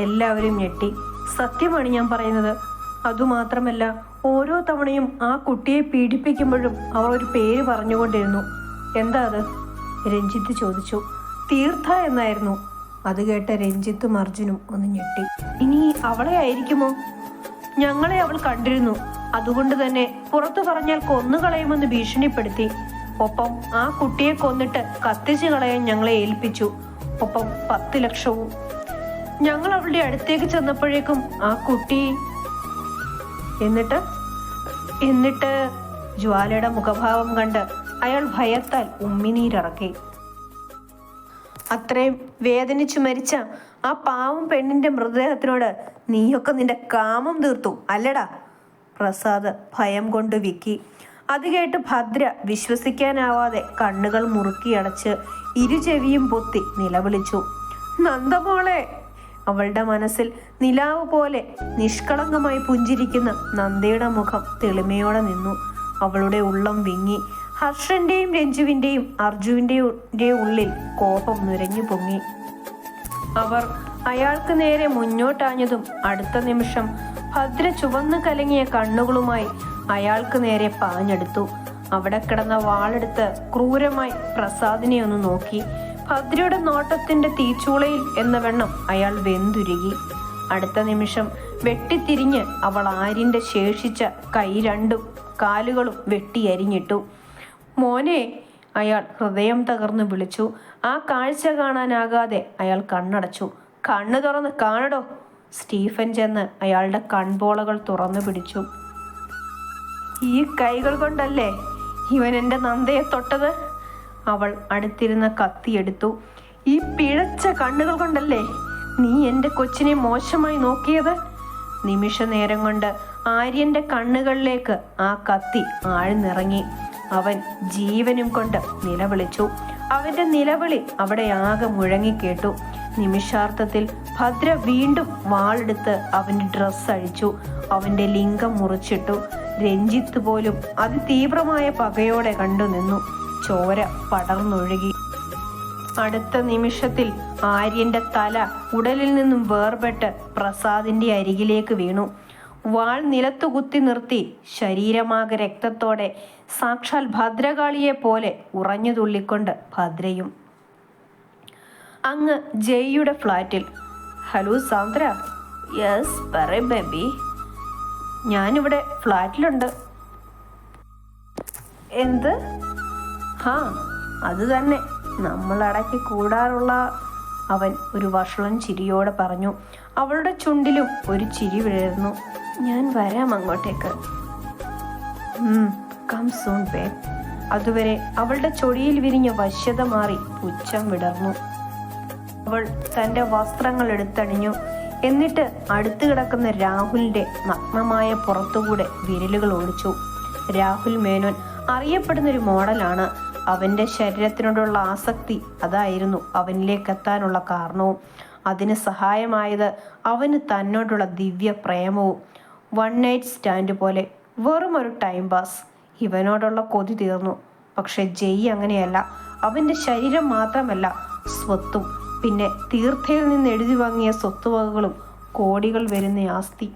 എല്ലാവരും ഞെട്ടി. സത്യമാണ് ഞാൻ പറയുന്നത്. അതുമാത്രമല്ല, ഓരോ തവണയും ആ കുട്ടിയെ പീഡിപ്പിക്കുമ്പോഴും അവർ ഒരു പേര് പറഞ്ഞുകൊണ്ടിരുന്നു. എന്താ അത്? രഞ്ജിത്ത് ചോദിച്ചു. തീർത്ഥ എന്നായിരുന്നു. അത് കേട്ട രഞ്ജിത്തും അർജുനും ഒന്ന് ഞെട്ടി. ഇനി അവളെ ആയിരിക്കുമോ? ഞങ്ങളെ അവൾ കണ്ടിരുന്നു. അതുകൊണ്ട് തന്നെ പുറത്തു പറഞ്ഞാൽ കൊന്നുകളയുമെന്ന് ഭീഷണിപ്പെടുത്തി. ഒപ്പം ആ കുട്ടിയെ കൊന്നിട്ട് കത്തിച്ചു കളയാൻ ഞങ്ങളെ ഏൽപ്പിച്ചു. ഒപ്പം 10 ലക്ഷവും. ഞങ്ങൾ അവളുടെ അടുത്തേക്ക് ചെന്നപ്പോഴേക്കും ആ കുട്ടി എന്നിട്ട് ജ്വാലയുടെ മുഖഭാവം കണ്ട് അയാൾ ഭയത്താൽ ഉമ്മിനീരിറക്കി. അത്രയും വേദനിച്ചു മരിച്ച ആ പാവം പെണ്ണിന്റെ മൃതദേഹത്തിനോട് നീയൊക്കെ നിന്റെ കാമം തീർത്തു അല്ലടാ? പ്രസാദ് ഭയം കൊണ്ട് വിക്കി. അത് കേട്ട് ഭദ്ര വിശ്വസിക്കാനാവാതെ കണ്ണുകൾ മുറുക്കിയടച്ച് ഇരുചെവിയും പൊത്തി നിലവിളിച്ചു. നന്ദമോളെ! അവളുടെ മനസ്സിൽ നിലാവ് പോലെ നിഷ്കളങ്കമായി പുഞ്ചിരിക്കുന്ന നന്ദയുടെ മുഖം തെളിമയോടെ നിന്നു. അവളുടെ ഉള്ളം വിങ്ങി. ഹർഷന്റെയും രഞ്ജുവിന്റെയും അർജുവിന്റെയും ഉള്ളിൽ കോപം നുരഞ്ഞു പൊങ്ങി. അവർ അയാൾക്ക് നേരെ മുന്നോട്ടാഞ്ഞതും അടുത്ത നിമിഷം ഭദ്ര ചുവന്നു കലങ്ങിയ കണ്ണുകളുമായി അയാൾക്ക് നേരെ പാഞ്ഞെടുത്തു. അവിടെ കിടന്ന വാളെടുത്ത് ക്രൂരമായി പ്രസാദിനെ ഒന്ന് നോക്കി. ഭദ്രയുടെ നോട്ടത്തിന്റെ തീച്ചൂളയിൽ എന്ന വണ്ണം അയാൾ വെന്തുരുകി. അടുത്ത നിമിഷം വെട്ടിത്തിരിഞ്ഞ് അവൾ ആര്യന്റെ ശേഷിച്ച കൈ രണ്ടും കാലുകളും വെട്ടിയരിഞ്ഞിട്ടു. മോനെ! അയാൾ ഹൃദയം തകർന്നു വിളിച്ചു. ആ കാഴ്ച കാണാനാകാതെ അയാൾ കണ്ണടച്ചു. കണ്ണു തുറന്ന് കാണടോ! സ്റ്റീഫൻ ചെന്ന് അയാളുടെ കൺപോളകൾ തുറന്നു പിടിച്ചു. ഈ കൈകൾ കൊണ്ടല്ലേ ഇവൻ എൻ്റെ നന്ദയെ തൊട്ടത്? അവൾ അടുത്തിരുന്ന കത്തിയെടുത്തു. ഈ പിഴച്ച കണ്ണുകൾ കൊണ്ടല്ലേ നീ എൻ്റെ കൊച്ചിനെ മോശമായി നോക്കിയത്? നിമിഷ നേരം കൊണ്ട് ആര്യന്റെ കണ്ണുകളിലേക്ക് ആ കത്തി ആഴ്ന്നിറങ്ങി. അവൻ ജീവനും കൊണ്ട് നിലവിളിച്ചു. അവന്റെ നിലവിളി അവിടെ ആകെ മുഴങ്ങിക്കേട്ടു. നിമിഷാർത്ഥത്തിൽ ഭദ്ര വീണ്ടും വാളെടുത്ത് അവന്റെ ഡ്രസ്സ് അഴിച്ചു. അവന്റെ ലിംഗം മുറിച്ചിട്ടു. രഞ്ജിത്ത് പോലും അതിതീവ്രമായ പകയോടെ കണ്ടു നിന്നു. ചോര പടർന്നൊഴുകി. അടുത്ത നിമിഷത്തിൽ ആര്യന്റെ തല ഉടലിൽ നിന്നും വേർപെട്ട് പ്രസാദിന്റെ അരികിലേക്ക് വീണു. വാൾ നിലത്തു കുത്തി നിർത്തി ശരീരമാകെ രക്തത്തോടെ സാക്ഷാൽ ഭദ്രകാളിയെ പോലെ ഉറഞ്ഞു തുള്ളിക്കൊണ്ട് ഭദ്രയും. അങ്ങ് ജയ്യുടെ ഫ്ലാറ്റിൽ. ഹലോ സാന്ദ്ര. യെസ് പറ ബേബി. ഞാനിവിടെ ഫ്ലാറ്റിലുണ്ട്. എന്ത്? അത് തന്നെ, നമ്മളടക്കി കൂടാറുള്ള. അവൻ ഒരു വഷളൻ ചിരിയോടെ പറഞ്ഞു. അവളുടെ ചുണ്ടിലും ഒരു ചിരി വിടർന്നു. ഞാൻ വരാം അങ്ങോട്ടേക്ക്. Come soon babe. അതുവരെ അവളുടെ ചൊടിയിൽ വിരിഞ്ഞ വശ്യത മാറി പുച്ഛം വിടർന്നു. അവൾ തൻ്റെ വസ്ത്രങ്ങൾ എടുത്തണിഞ്ഞു. എന്നിട്ട് അടുത്ത് കിടക്കുന്ന രാഹുലിന്റെ നഗ്നമായ പുറത്തുകൂടെ വിരലുകൾ ഓടിച്ചു. രാഹുൽ മേനോൻ അറിയപ്പെടുന്നൊരു മോഡലാണ്. അവന്റെ ശരീരത്തിനോടുള്ള ആസക്തി അതായിരുന്നു അവനിലേക്ക് എത്താനുള്ള കാരണവും. അതിന് സഹായമായത് അവന് തന്നോടുള്ള ദിവ്യ പ്രേമവും. 1 നൈറ്റ് സ്റ്റാൻഡ് പോലെ, വെറും ഒരു ടൈം പാസ്. ഇവനോടുള്ള കൊതി തീർന്നു. പക്ഷെ ജയ് അങ്ങനെയല്ല. അവന്റെ ശരീരം മാത്രമല്ല, സ്വത്തും. പിന്നെ തീർത്ഥയിൽ നിന്ന് എഴുതി വാങ്ങിയ സ്വത്തുവകകളും കോടികൾ വരുന്ന ആസ്തി.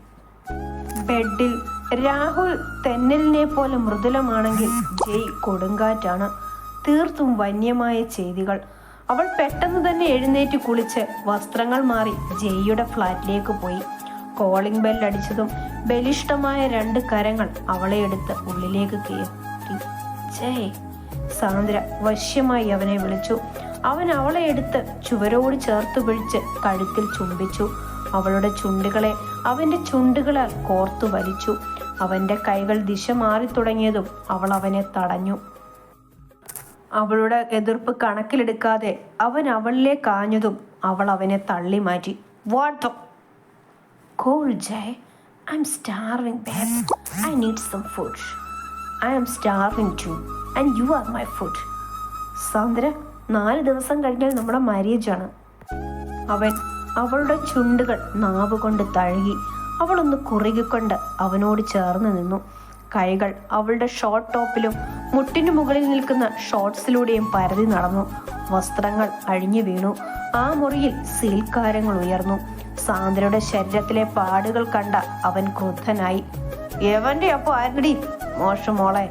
ബെഡിൽ രാഹുൽ തെന്നലിനെ പോലെ മൃദുലമാണെങ്കിൽ ജയ് കൊടുങ്കാറ്റാണ്. തീർത്തും വന്യമായ ചെയ്തികൾ. അവൾ പെട്ടെന്ന് തന്നെ എഴുന്നേറ്റ് കുളിച്ച് വസ്ത്രങ്ങൾ മാറി ജയ്യുടെ ഫ്ലാറ്റിലേക്ക് പോയി. കോളിംഗ് ബെൽ അടിച്ചതും ബലിഷ്ഠമായ 2 കരങ്ങൾ അവളെ എടുത്ത് ഉള്ളിലേക്ക് കയറ്റി. ജയ്! സാന്ദ്ര വശ്യമായി അവനെ വിളിച്ചു. അവൻ അവളെ എടുത്ത് ചുവരോട് ചേർത്ത് പിടിച്ച് കഴുത്തിൽ ചുംബിച്ചു. അവളുടെ ചുണ്ടുകളെ അവന്റെ ചുണ്ടുകളാൽ കോർത്തു വലിച്ചു. അവന്റെ കൈകൾ ദിശ മാറി തുടങ്ങിയതും അവൾ അവനെ തടഞ്ഞു. അവളുടെ എതിർപ്പ് കണക്കിലെടുക്കാതെ അവൻ അവളിലേക്ക് ആഞ്ഞതും അവൾ അവനെ തള്ളി മാറ്റി. What the call Jai? I'm starving babe. I need some food. I'm starving too and you are my food. Sandra, 4 ദിവസം കഴിഞ്ഞാൽ നമ്മുടെ മാരേജ് ആണ്. അവൻ അവളുടെ ചുണ്ടുകൾ നാവ് കൊണ്ട് തഴുകി. അവളൊന്ന് കുറുകിക്കൊണ്ട് അവനോട് ചേർന്ന് നിന്നു. കൈകൾ അവളുടെ ഷോർട്ട് ടോപ്പിലും മുട്ടിനു മുകളിൽ നിൽക്കുന്ന ഷോർട്സിലൂടെയും പരതി നടന്നു. വസ്ത്രങ്ങൾ അഴിഞ്ഞു വീണു. ആ മുറിയിൽ സീൽക്കാരങ്ങൾ ഉയർന്നു. സാന്ദ്രയുടെ ശരീരത്തിലെ പാടുകൾ കണ്ട അവൻ ക്രുദ്ധനായി. എവന്റെ അപ്പൊ ആരടി മോശം മോളെ,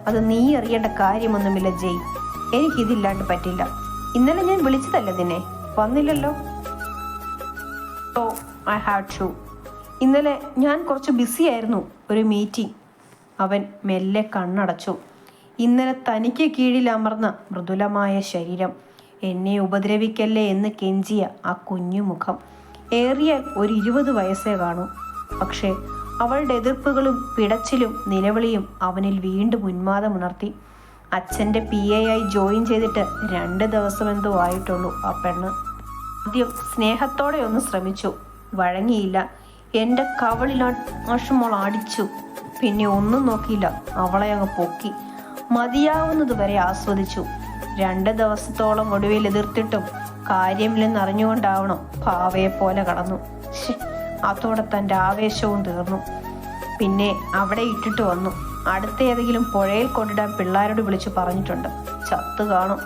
അത് നീ അറിയേണ്ട കാര്യമൊന്നുമില്ല ജയ്. എനിക്കിതില്ലാണ്ട് പറ്റില്ല. ഇന്നലെ ഞാൻ വിളിച്ചതല്ലേ നിന്നെ, വന്നില്ലല്ലോ. I have to. ഇന്നലെ ഞാൻ കുറച്ച് ബിസി ആയിരുന്നു, ഒരു മീറ്റിംഗ്. അവൻ മെല്ലെ കണ്ണടച്ചു. ഇന്നലെ തനിക്ക് കീഴിൽ അമർന്ന മൃദുലമായ ശരീരം, എന്നെ ഉപദ്രവിക്കല്ലേ എന്ന് കെഞ്ചിയ ആ കുഞ്ഞു മുഖം. ഏറിയാൽ ഒരു 20 വയസ്സേ കാണൂ. പക്ഷേ അവളുടെ എതിർപ്പുകളും പിടച്ചിലും നിലവിളിയും അവനിൽ വീണ്ടും ഉന്മാദമുണർത്തി. അച്ഛൻ്റെ PA ആയി ജോയിൻ ചെയ്തിട്ട് 2 ദിവസമെന്തോ ആയിട്ടുള്ളൂ ആ പെണ്ണ്. ആദ്യം സ്നേഹത്തോടെ ഒന്ന് ശ്രമിച്ചു, വഴങ്ങിയില്ല. എൻ്റെ കവളിലാഷമോൾ അടിച്ചു. പിന്നെ ഒന്നും നോക്കിയില്ല, അവളെ അങ്ങ് പൊക്കി. മതിയാവുന്നത് വരെ ആസ്വദിച്ചു. 2 ദിവസത്തോളം ഒടുവിൽ എതിർത്തിട്ടും കാര്യമില്ലെന്നറിഞ്ഞുകൊണ്ടാവണം പാവയെ പോലെ കടന്നു. അതോടെ തൻ്റെ ആവേശവും തീർന്നു. പിന്നെ അവിടെ ഇട്ടിട്ട് വന്നു. അടുത്ത ഏതെങ്കിലും പുഴയിൽ കൊണ്ടിടാൻ പിള്ളേരോട് വിളിച്ചു പറഞ്ഞിട്ടുണ്ട്. ചത്തു കാണും.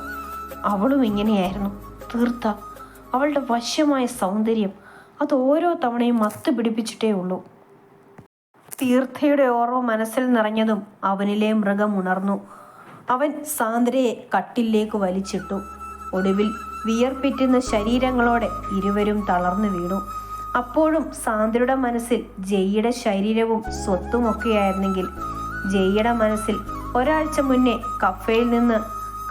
അവളും ഇങ്ങനെയായിരുന്നു, തീർത്ത. അവളുടെ വശ്യമായ സൗന്ദര്യം അത് ഓരോ തവണയും മത്ത് പിടിപ്പിച്ചിട്ടേ ഉള്ളൂ. തീർത്ഥയുടെ ഓർമ്മ മനസ്സിൽ നിറഞ്ഞതും അവനിലെ മൃഗം ഉണർന്നു. അവൻ സാന്ദ്രയെ കട്ടിലേക്ക് വലിച്ചിട്ടു. ഒടുവിൽ വിയർപ്പിറ്റുന്ന ശരീരങ്ങളോടെ ഇരുവരും തളർന്നു വീണു. അപ്പോഴും സാന്ദ്രയുടെ മനസ്സിൽ ജയ്യുടെ ശരീരവും സ്വത്തുമൊക്കെയായിരുന്നെങ്കിൽ, ജയ്യുടെ മനസ്സിൽ ഒരാഴ്ച മുന്നേ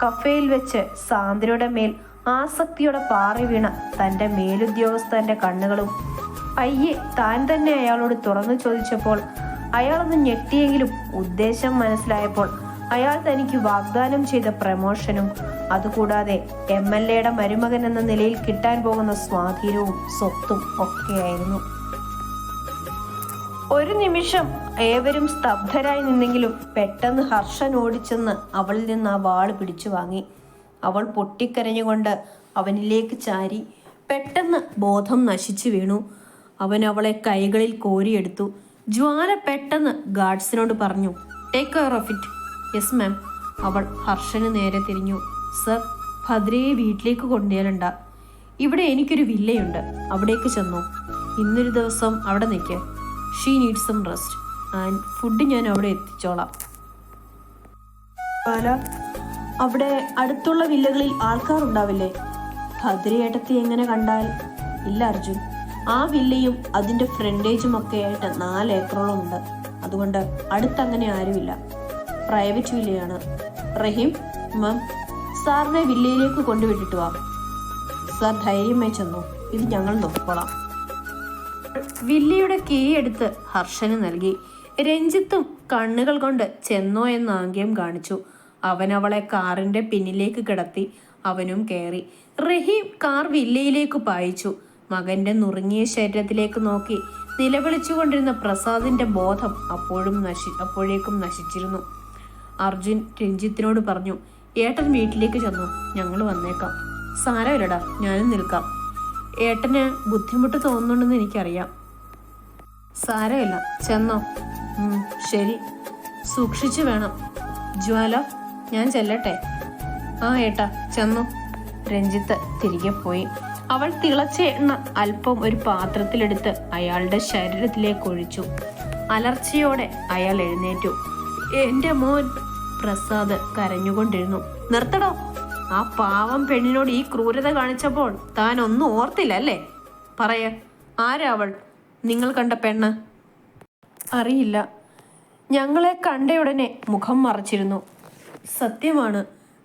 കഫേയിൽ വെച്ച് സാന്ദ്രയുടെ മേൽ ആസക്തിയോടെ പാറി വീണ തൻ്റെ മേലുദ്യോഗസ്ഥന്റെ കണ്ണുകളും പയ്യെ താൻ തന്നെ അയാളോട് തുറന്നു ചോദിച്ചപ്പോൾ അയാളൊന്ന് ഞെട്ടിയെങ്കിലും ഉദ്ദേശം മനസ്സിലായപ്പോൾ അയാൾ തനിക്ക് വാഗ്ദാനം ചെയ്ത പ്രമോഷനും അതുകൂടാതെ MLAയുടെ മരുമകൻ എന്ന നിലയിൽ കിട്ടാൻ പോകുന്ന സ്വാധീനവും സ്വത്തും ഒക്കെയായിരുന്നു. ഒരു നിമിഷം ഏവരും സ്തബ്ധരായി നിന്നെങ്കിലും പെട്ടെന്ന് ഹർഷൻ ഓടിച്ചെന്ന് അവളിൽ നിന്ന് ആ വാള് പിടിച്ചു വാങ്ങി. അവൾ പൊട്ടിക്കരഞ്ഞുകൊണ്ട് അവനിലേക്ക് ചാരി. പെട്ടെന്ന് ബോധം നശിച്ചു വീണു. അവൻ അവളെ കൈകളിൽ കോരിയെടുത്തു. ജ്വാല പെട്ടെന്ന് ഗാർഡ്സിനോട് പറഞ്ഞു, take care of it. Yes ma'am. അവൾ ഹർഷന് നേരെ തിരിഞ്ഞു. സർ, ഭദ്രയെ വീട്ടിലേക്ക് കൊണ്ടുവരണ്ട. ഇവിടെ എനിക്കൊരു വില്ലയുണ്ട്, അവിടേക്ക് ചെന്നോ. ഇന്നൊരു ദിവസം അവിടെ നിൽക്ക്. She needs some rest and food ഞാൻ അവിടെ എത്തിച്ചോളാം. അവിടെ അടുത്തുള്ള വില്ലകളിൽ ആൾക്കാരുണ്ടാവില്ലേ? ഭദ്രയേട്ടത്തി എങ്ങനെ കണ്ടാൽ? ഇല്ല അർജുൻ, ആ വില്ലയും അതിൻ്റെ ഫ്രണ്ടേജും ഒക്കെ ആയിട്ട് 4 ഏക്കറോളം ഉണ്ട്. അതുകൊണ്ട് അടുത്തങ്ങനെ ആരുമില്ല. പ്രൈവറ്റ് വില്ലയാണ്. റഹീം, മാം, സാറിനെ വില്ലയിലേക്ക് കൊണ്ടുവിട്ടിട്ട് വാ. സാർ ധൈര്യമായി ചെന്നു, ഇത് ഞങ്ങൾ നോക്കിക്കോളാം. വില്ലയുടെ കീ എടുത്ത് ഹർഷന് നൽകി. രഞ്ജിത്തും കണ്ണുകൾ കൊണ്ട് ചെന്നോ എന്ന് ആംഗ്യം കാണിച്ചു. അവൻ അവളെ കാറിന്റെ പിന്നിലേക്ക് കിടത്തി. അവനും കയറി. റഹീം കാർ വില്ലയിലേക്ക് പായിച്ചു. മകന്റെ നുറുങ്ങിയ ശരീരത്തിലേക്ക് നോക്കി നിലവിളിച്ചുകൊണ്ടിരുന്ന പ്രസാദിന്റെ ബോധം അപ്പോഴേക്കും നശിച്ചിരുന്നു. അർജുൻ രഞ്ജിത്തിനോട് പറഞ്ഞു, ഏട്ടൻ വീട്ടിലേക്ക് ചെന്നു, ഞങ്ങൾ വന്നേക്കാം. സാരമില്ലടാ, ഞാനും നിൽക്കാം. ഏട്ടന് ബുദ്ധിമുട്ട് തോന്നുന്നുണ്ടെന്ന് എനിക്കറിയാം. സാരമില്ല, ചെന്നോ. ശരി, സൂക്ഷിച്ചു വേണം. ജ്വാല, ഞാൻ ചെല്ലട്ടെ? ആ ഏട്ടാ, ചെന്നു. രഞ്ജിത്ത് തിരികെ പോയി. അവൾ തിളച്ച എണ്ണ അല്പം ഒരു പാത്രത്തിലെടുത്ത് അയാളുടെ ശരീരത്തിലേക്ക് ഒഴിച്ചു. അലർച്ചയോടെ അയാൾ എഴുന്നേറ്റു. എൻ്റെ മോൻ, പ്രസാദ് കരഞ്ഞുകൊണ്ടിരുന്നു. നിർത്തടോ, ആ പാവം പെണ്ണിനോട് ഈ ക്രൂരത കാണിച്ചപ്പോൾ താൻ ഒന്നും ഓർത്തില്ലല്ലേ? പറയ, ആരാ അവൾ? നിങ്ങൾ കണ്ട പെണ്ണ്? അറിയില്ല, ഞങ്ങളെ കണ്ടയുടനെ മുഖം മറച്ചിരുന്നു. സത്യമാണ്.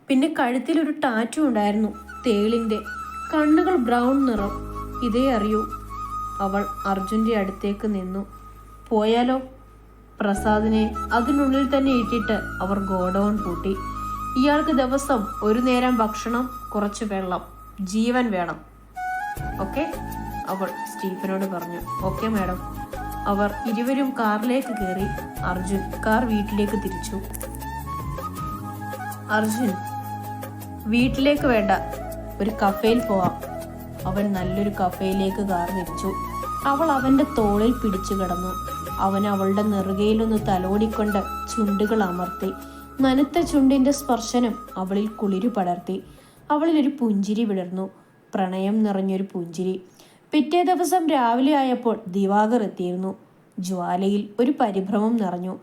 പിന്നെ കഴുത്തിലൊരു ടാറ്റു ഉണ്ടായിരുന്നു, തേളിൻ്റെ. കണ്ണുകൾ ബ്രൗൺ നിറം. ഇതേ അറിയൂ. അവൾ അർജുൻ്റെ അടുത്തേക്ക് നിന്നു. പോയാലോ? പ്രസാദിനെ അതിനുള്ളിൽ തന്നെ ഇട്ടിട്ട് അവർ ഗോഡൗൺ പൂട്ടി. ഇയാൾക്ക് ദിവസം ഒരു നേരം ഭക്ഷണം, കുറച്ച് വെള്ളം, ജീവൻ വേണം. ഓക്കെ? അവൾ സ്റ്റീഫനോട് പറഞ്ഞു. Okay madam. അവർ ഇരുവരും കാറിലേക്ക് കയറി. അർജുൻ കാർ വീട്ടിലേക്ക് തിരിച്ചു. അർജുൻ, വീട്ടിലേക്ക് വേണ്ട, ഒരു കഫേയിൽ പോവാം. അവൻ നല്ലൊരു കഫേയിലേക്ക് കാർ തിരിച്ചു. അവൾ അവൻ്റെ തോളിൽ പിടിച്ചു കിടന്നു. അവൻ അവളുടെ നെറുകയിലൊന്ന് തലോടിക്കൊണ്ട് ചുണ്ടുകൾ അമർത്തി. നനുത്ത ചുണ്ടിൻ്റെ സ്പർശനം അവളിൽ കുളിരു പടർത്തി. അവളിലൊരു പുഞ്ചിരി വിടർന്നു, പ്രണയം നിറഞ്ഞൊരു പുഞ്ചിരി. പിറ്റേ ദിവസം രാവിലെ ആയപ്പോൾ ദിവാകർ എത്തിയിരുന്നു. ജ്വാലയിൽ ഒരു പരിഭ്രമം നിറഞ്ഞു.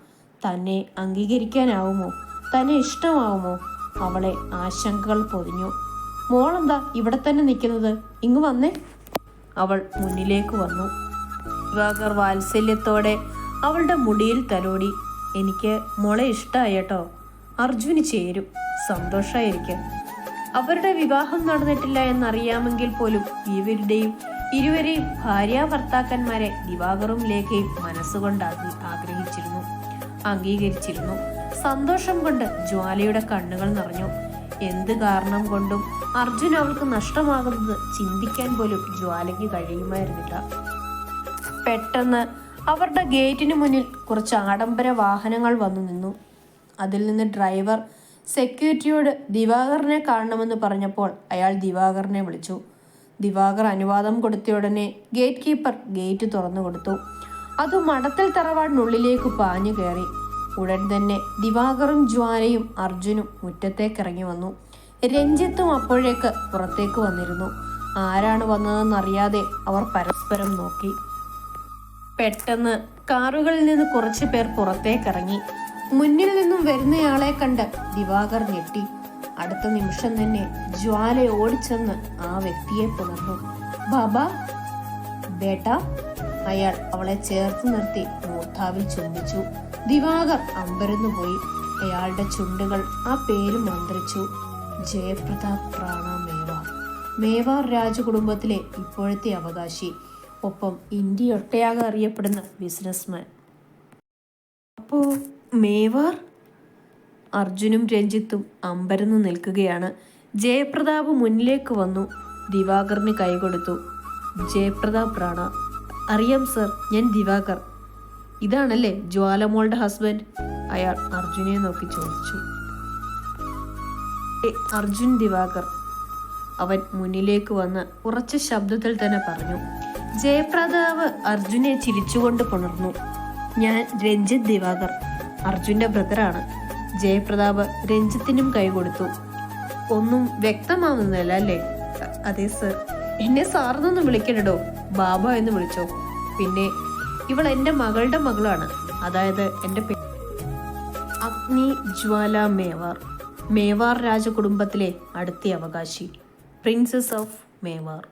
തന്നെ അംഗീകരിക്കാനാവുമോ? തന്നെ ഇഷ്ടമാവുമോ? അവളെ ആശങ്കകൾ പൊതിഞ്ഞു. മോളെന്താ ഇവിടെ തന്നെ നിൽക്കുന്നത്? ഇങ്ങ് വന്നേ. അവൾ മുന്നിലേക്ക് വന്നു. ദിവാകർ വാത്സല്യത്തോടെ അവളുടെ മുടിയിൽ തലോടി. എനിക്ക് മോളെ ഇഷ്ടമായി കേട്ടോ. അർജുന് ചേരും. സന്തോഷമായിരിക്കും. അവരുടെ വിവാഹം നടന്നിട്ടില്ല എന്നറിയാമെങ്കിൽ പോലും ഇരുവരെയും ഭാര്യാഭർത്താക്കന്മാരെ ദിവാകറും ലേഖയും മനസ്സുകൊണ്ട് അംഗീകരിച്ചിരുന്നു. സന്തോഷം കൊണ്ട് ജ്വാലയുടെ കണ്ണുകൾ നിറഞ്ഞു. എന്ത് കാരണം കൊണ്ടും അർജുൻ അവൾക്ക് നഷ്ടമാകുന്നത് ചിന്തിക്കാൻ പോലും ജ്വാലയ്ക്ക് കഴിയുമായിരുന്നില്ല. പെട്ടെന്ന് അവരുടെ ഗേറ്റിന് മുന്നിൽ കുറച്ച് ആഡംബര വാഹനങ്ങൾ വന്നു നിന്നു. അതിൽ നിന്ന് ഡ്രൈവർ സെക്യൂരിറ്റിയോട് ദിവാകറിനെ കാണണമെന്ന് പറഞ്ഞപ്പോൾ അയാൾ ദിവാകറിനെ വിളിച്ചു. ദിവാകർ അനുവാദം കൊടുത്തയുടനെ ഗേറ്റ് കീപ്പർ ഗേറ്റ് തുറന്നു കൊടുത്തു. അത് മടത്തിൽ തറവാടിനുള്ളിലേക്ക് പാഞ്ഞു കയറി. ഉടൻ തന്നെ ദിവാകറും ജ്വാലയും അർജുനും മുറ്റത്തേക്കിറങ്ങി വന്നു. രഞ്ജിത്തും അപ്പോഴേക്ക് പുറത്തേക്ക് വന്നിരുന്നു. ആരാണ് വന്നതെന്നറിയാതെ അവർ പരസ്പരം നോക്കി. പെട്ടെന്ന് കാറുകളിൽ നിന്ന് കുറച്ചു പേർ പുറത്തേക്കിറങ്ങി. മുന്നിൽ നിന്നും വരുന്നയാളെ കണ്ട് ദിവാകർ ഞെട്ടി. അടുത്ത നിമിഷം തന്നെ ജ്വാല ഓടിച്ചെന്ന് ആ വ്യക്തിയെ പുണർന്നു. ബാബാ, ബേട്ടാ. അയാൾ അവളെ ചേർത്ത് നിർത്തി മൂർധാവിൽ ചുംബിച്ചു. ദിവാകർ അമ്പരന്നുപോയി. അയാളുടെ ചുണ്ടുകൾ ആ പേര് മന്ത്രിച്ചു. ജയപ്രതാപ് റാണ മേവാർ. മേവാർ രാജകുടുംബത്തിലെ ഇപ്പോഴത്തെ അവകാശി, ഒപ്പം ഇന്ത്യയൊട്ടയാകെ അറിയപ്പെടുന്ന ബിസിനസ്മാൻ. അപ്പോ മേവാർ? അർജുനും രഞ്ജിത്തും അമ്പരന്ന് നിൽക്കുകയാണ്. ജയപ്രതാപ് മുന്നിലേക്ക് വന്നു. ദിവാകറിന് കൈകൊടുത്തു. ജയപ്രതാപ് റാണ. അറിയാം സർ, ഞാൻ ദിവാകർ. ഇതാണല്ലേ ജ്വാലമോളുടെ ഹസ്ബൻഡ്? അയാൾ അർജുനെ നോക്കി ചോദിച്ചു. അർജുൻ ദിവാകർ. അവൻ മുന്നിലേക്ക് വന്ന് ഉറച്ച ശബ്ദത്തിൽ തന്നെ പറഞ്ഞു. ജയപ്രതാപ് അർജുനെ ചിരിച്ചുകൊണ്ട് പുണർന്നു. ഞാൻ രഞ്ജിത്ത് ദിവാകർ, അർജുന്റെ ബ്രദറാണ്. ജയപ്രതാപ് രഞ്ജിത്തിനും കൈകൊടുത്തു. ഒന്നും വ്യക്തമാവുന്നില്ല അല്ലേ? അതെ സർ. എന്നെ സാറിനൊന്നും വിളിക്കണടോ, ബാബ എന്ന് വിളിച്ചോ. പിന്നെ ഇവൾ എൻ്റെ മകളുടെ മകളാണ്. അതായത് എൻ്റെ അഗ്നി ജ്വാല മേവാർ. മേവാർ രാജകുടുംബത്തിലെ അടുത്ത അവകാശി, പ്രിൻസസ് ഓഫ് മേവാർ.